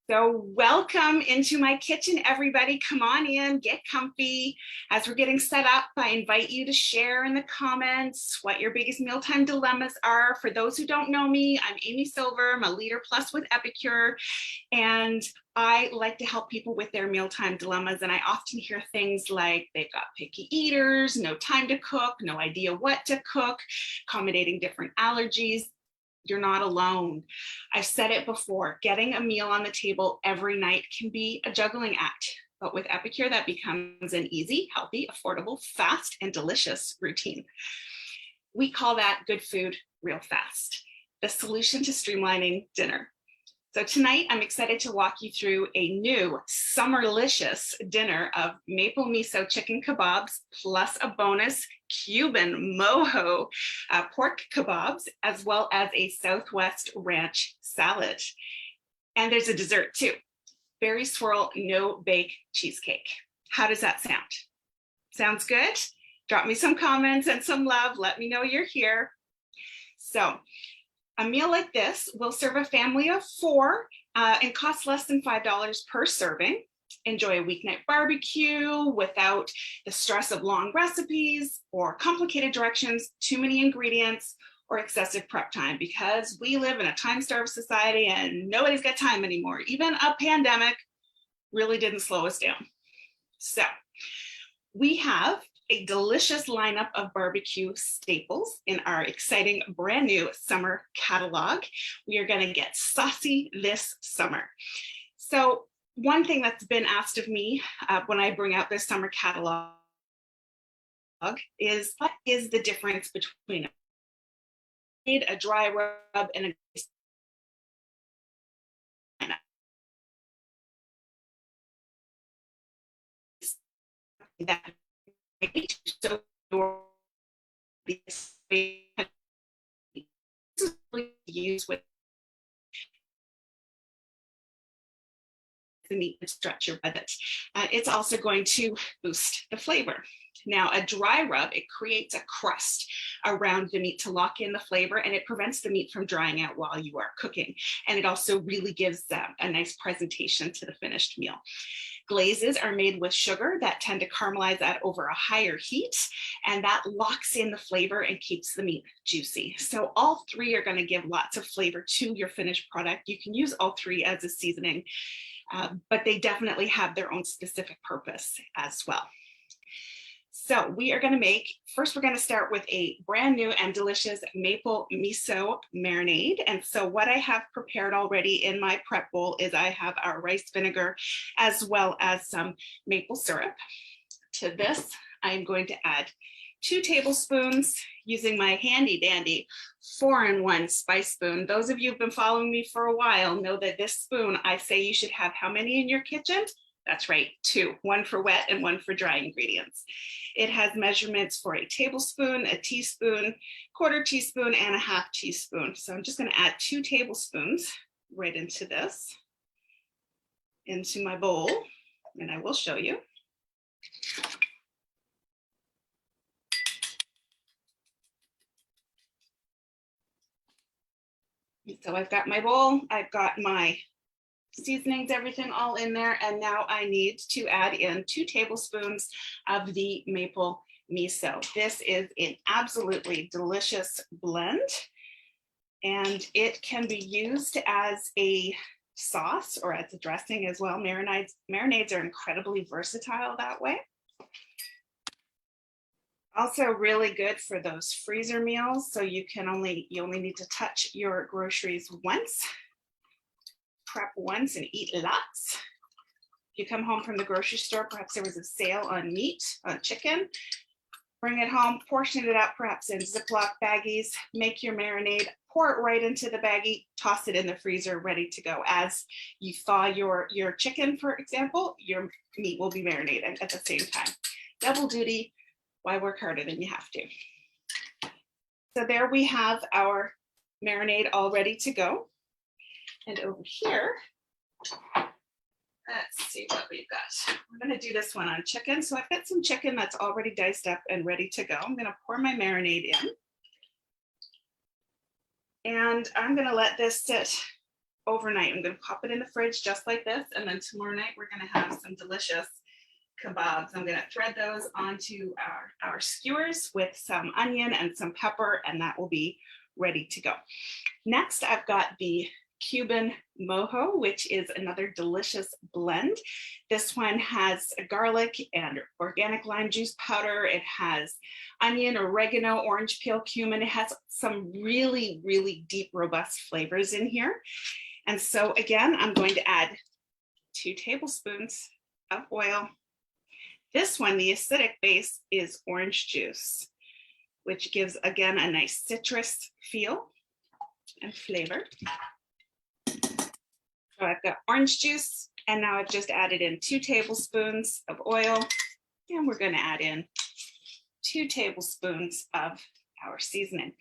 So welcome into my kitchen, everybody. Come on in, get comfy. As we're getting set up, I invite you to share in the comments what your biggest mealtime dilemmas are. For those who don't know me, I'm Amy Silver. I'm a Leader Plus with Epicure, and I like to help people with their mealtime dilemmas. And I often hear things like they've got picky eaters, no time to cook, no idea what to cook, accommodating different allergies. You're not alone. I've said it before, getting a meal on the table every night can be a juggling act, but with Epicure, that becomes an easy, healthy, affordable, fast, and delicious routine. We call that good food real fast, the solution to streamlining dinner. So tonight, I'm excited to walk you through a new summerlicious dinner of maple miso chicken kebabs, plus a bonus Cuban Moho pork kebabs, as well as a Southwest ranch salad. And there's a dessert too, berry swirl no bake cheesecake. How does that sound? Sounds good? Drop me some comments and some love. Let me know you're here. So a meal like this will serve a family of 4 and cost less than $5 per serving. Enjoy a weeknight barbecue without the stress of long recipes or complicated directions, too many ingredients, or excessive prep time, because we live in a time-starved society and nobody's got time anymore. Even a pandemic really didn't slow us down. So we have a delicious lineup of barbecue staples in our exciting brand new summer catalog. We are going to get saucy this summer. So one thing that's been asked of me when I bring out this summer catalog is, what is the difference between a dry rub and a that so use with the meat to stretch your budget. It's also going to boost the flavor. Now, a dry rub, it creates a crust around the meat to lock in the flavor, and it prevents the meat from drying out while you are cooking. And it also really gives a nice presentation to the finished meal. Glazes are made with sugar that tend to caramelize at over a higher heat, and that locks in the flavor and keeps the meat juicy. So all 3 are going to give lots of flavor to your finished product. You can use all 3 as a seasoning, but they definitely have their own specific purpose as well. So we are going to make, first we're going to start with a brand new and delicious maple miso marinade. And so what I have prepared already in my prep bowl is I have our rice vinegar as well as some maple syrup. To this, I'm going to add 2 tablespoons using my handy dandy 4-in-1 spice spoon. Those of you who've been following me for a while know that this spoon, I say you should have how many in your kitchen? That's right, 2, 1 for wet and 1 for dry ingredients. It has measurements for a tablespoon, a teaspoon, 1/4 teaspoon, and a 1/2 teaspoon. So I'm just going to add 2 tablespoons right into this, into my bowl, and I will show you. So I've got my bowl, I've got my seasonings, everything all in there, and now I need to add in 2 tablespoons of the maple miso. This is an absolutely delicious blend, and it can be used as a sauce or as a dressing as well. Marinades are incredibly versatile that way. Also really good for those freezer meals, so you only need to touch your groceries once, prep once, and eat lots. If you come home from the grocery store, perhaps there was a sale on meat, on chicken, bring it home, portion it up perhaps in Ziploc baggies, make your marinade, pour it right into the baggie, toss it in the freezer, ready to go. As you thaw your chicken, for example, your meat will be marinated at the same time. Double duty. Why work harder than you have to? So there we have our marinade all ready to go. And over here, let's see what we've got. We're going to do this one on chicken. So I've got some chicken that's already diced up and ready to go. I'm going to pour my marinade in. And I'm going to let this sit overnight. I'm going to pop it in the fridge just like this. And then tomorrow night, we're going to have some delicious kebabs. I'm going to thread those onto our skewers with some onion and some pepper, and that will be ready to go. Next, I've got the Cuban Moho, which is another delicious blend. This one has garlic and organic lime juice powder. It has onion, oregano, orange peel, cumin. It has some really, really deep, robust flavors in here. And so again, I'm going to add 2 tablespoons of oil. This one, the acidic base is orange juice, which gives, again, a nice citrus feel and flavor. So I've got orange juice, and now I've just added in 2 tablespoons of oil, and we're going to add in 2 tablespoons of our seasoning.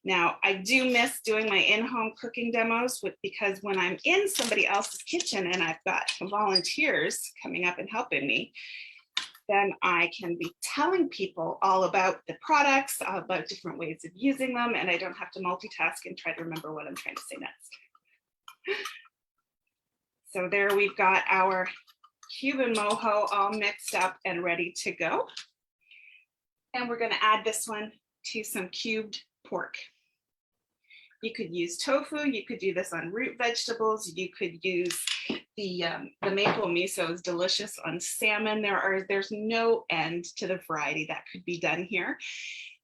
Now, I do miss doing my in-home cooking demos because when I'm in somebody else's kitchen and I've got volunteers coming up and helping me, then I can be telling people all about the products, all about different ways of using them, and I don't have to multitask and try to remember what I'm trying to say next. So there we've got our Cuban Moho all mixed up and ready to go. And we're going to add this one to some cubed pork. You could use tofu, you could do this on root vegetables, you could use the maple miso is delicious on salmon. There's no end to the variety that could be done here.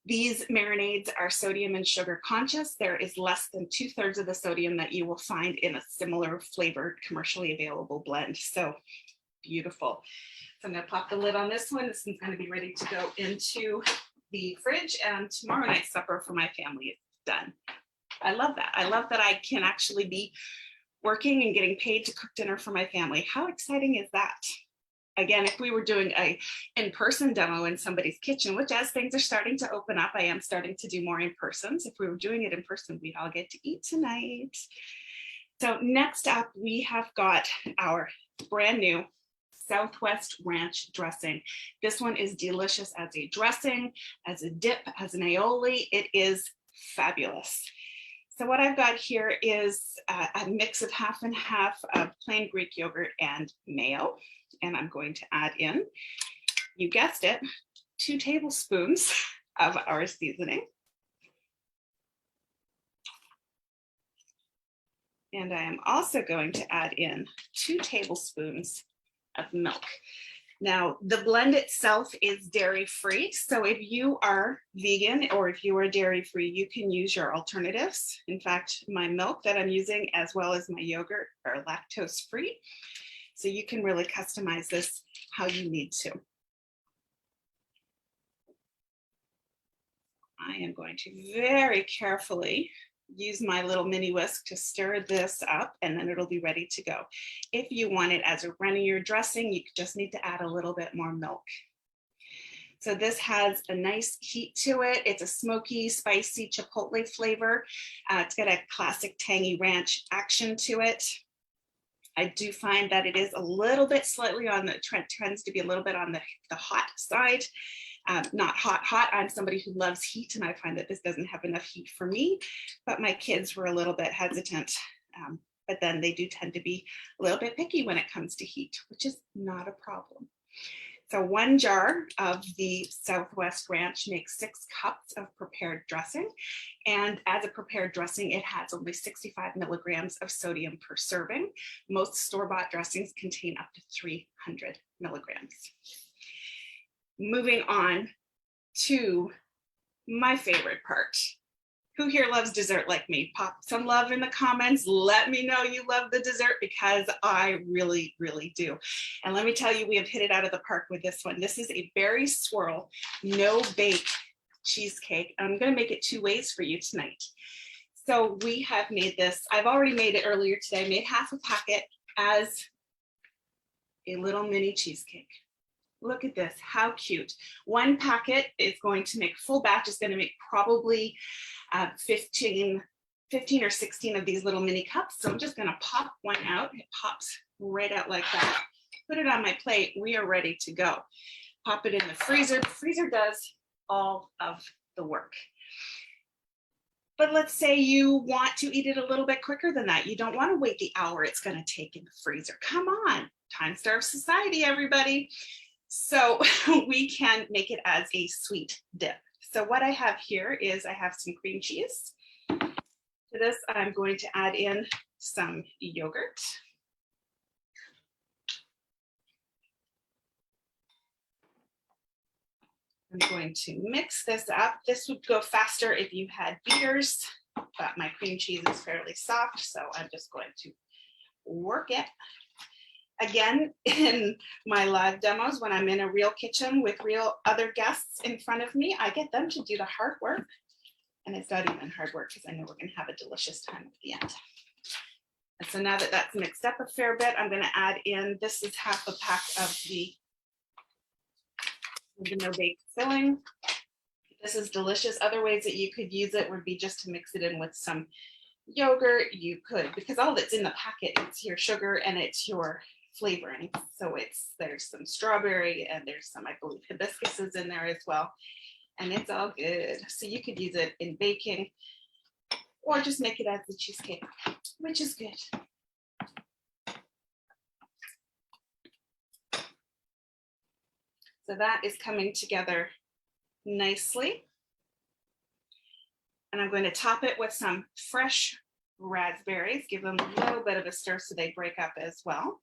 These marinades are sodium and sugar conscious. There is less than 2/3 of the sodium that you will find in a similar flavored commercially available blend. So beautiful. So I'm going to pop the lid on this one. This one's going to be ready to go into the fridge, and tomorrow night's supper for my family is done. I love that. I love that I can actually be working and getting paid to cook dinner for my family. How exciting is that? Again, if we were doing a in-person demo in somebody's kitchen, which as things are starting to open up, I am starting to do more in-persons. If we were doing it in person, we'd all get to eat tonight. So next up, we have got our brand new Southwest Ranch dressing. This one is delicious as a dressing, as a dip, as an aioli. It is fabulous. So what I've got here is a mix of half and half of plain Greek yogurt and mayo. And I'm going to add in, you guessed it, 2 tablespoons of our seasoning. And I am also going to add in 2 tablespoons of milk. Now, the blend itself is dairy-free, so if you are vegan or if you are dairy-free, you can use your alternatives. In fact, my milk that I'm using as well as my yogurt are lactose-free, so you can really customize this how you need to. I am going to very carefully use my little mini whisk to stir this up, and then it'll be ready to go. If you want it as a runnier dressing, you just need to add a little bit more milk. So this has a nice heat to it. It's a smoky, spicy chipotle flavor. It's got a classic tangy ranch action to it. I do find that it is a little bit slightly on the trends to be a little bit on the hot side. Not hot. I'm somebody who loves heat, and I find that this doesn't have enough heat for me, but my kids were a little bit hesitant. But then they do tend to be a little bit picky when it comes to heat, which is not a problem. So 1 jar of the Southwest Ranch makes 6 cups of prepared dressing. And as a prepared dressing, it has only 65 milligrams of sodium per serving. Most store-bought dressings contain up to 300 milligrams. Moving on to my favorite part. Who here loves dessert like me? Pop some love in the comments. Let me know you love the dessert, because I really, really do. And let me tell you, we have hit it out of the park with this one. This is a berry swirl, no bake cheesecake. I'm going to make it 2 ways for you tonight. So we have made this. I've already made it earlier today. I made half a packet as a little mini cheesecake. Look at this, how cute. 1 packet is going to make, full batch is going to make probably 15 or 16 of these little mini cups. So I'm just going to pop one out. It pops right out like that. Put it on my plate. We are ready to go. Pop it in the freezer. The freezer does all of the work. But let's say you want to eat it a little bit quicker than that. You don't want to wait the hour it's going to take in the freezer. Come on, time-starved society, everybody. So we can make it as a sweet dip. So what I have here is I have some cream cheese. To this, I'm going to add in some yogurt. I'm going to mix this up. This would go faster if you had beaters, but my cream cheese is fairly soft, so I'm just going to work it. Again, in my live demos, when I'm in a real kitchen with real other guests in front of me, I get them to do the hard work. And it's not even hard work because I know we're going to have a delicious time at the end. And so now that that's mixed up a fair bit, I'm going to add in, this is half a pack of the no-bake filling. This is delicious. Other ways that you could use it would be just to mix it in with some yogurt. You could, because all that's in the packet, it's your sugar and it's your flavoring. So there's some strawberry and there's some, I believe, hibiscuses in there as well. And it's all good. So you could use it in baking or just make it as a cheesecake, which is good. So that is coming together nicely. And I'm going to top it with some fresh raspberries, give them a little bit of a stir so they break up as well.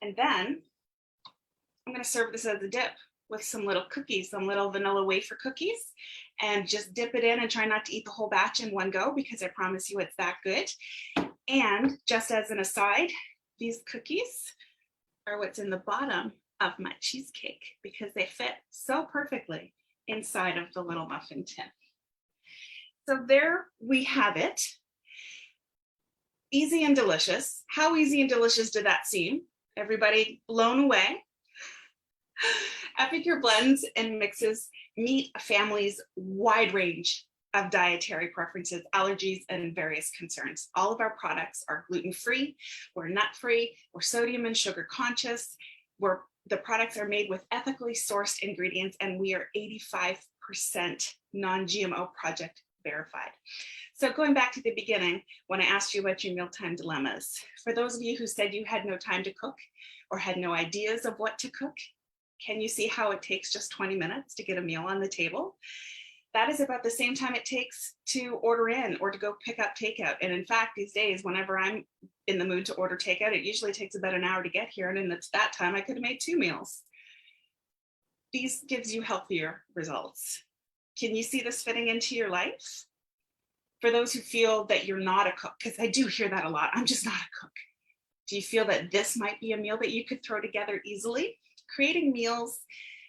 And then I'm going to serve this as a dip with some little cookies, some little vanilla wafer cookies, and just dip it in and try not to eat the whole batch in one go because I promise you it's that good. And just as an aside, these cookies are what's in the bottom of my cheesecake because they fit so perfectly inside of the little muffin tin. So there we have it. Easy and delicious. How easy and delicious did that seem? Everybody blown away? Epicure blends and mixes meet a family's wide range of dietary preferences, allergies, and various concerns. All of our products are gluten-free, we're nut-free, we're sodium and sugar conscious, the products are made with ethically sourced ingredients, and we are 85% non-GMO project verified. So going back to the beginning, when I asked you about your mealtime dilemmas, for those of you who said you had no time to cook or had no ideas of what to cook, can you see how it takes just 20 minutes to get a meal on the table? That is about the same time it takes to order in or to go pick up takeout. And in fact, these days, whenever I'm in the mood to order takeout, it usually takes about an hour to get here. And in that time, I could have made 2 meals. These gives you healthier results. Can you see this fitting into your life? For those who feel that you're not a cook, because I do hear that a lot, I'm just not a cook. Do you feel that this might be a meal that you could throw together easily? Creating meals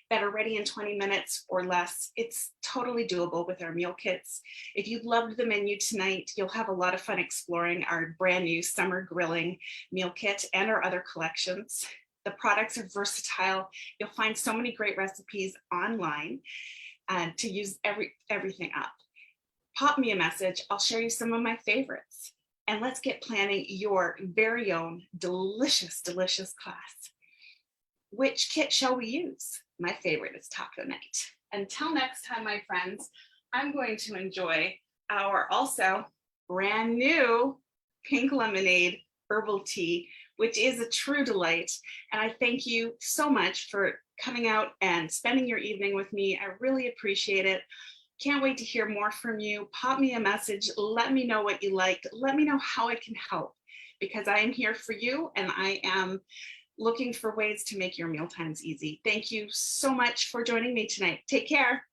that are ready in 20 minutes or less, it's totally doable with our meal kits. If you loved the menu tonight, you'll have a lot of fun exploring our brand new summer grilling meal kit and our other collections. The products are versatile. You'll find so many great recipes online to use everything up. Pop me a message, I'll share you some of my favorites. And let's get planning your very own delicious, delicious class. Which kit shall we use? My favorite is taco night. Until next time, my friends, I'm going to enjoy our also brand new pink lemonade herbal tea, which is a true delight. And I thank you so much for coming out and spending your evening with me. I really appreciate it. Can't wait to hear more from you. Pop me a message. Let me know what you liked. Let me know how I can help, because I am here for you and I am looking for ways to make your meal times easy. Thank you so much for joining me tonight. Take care.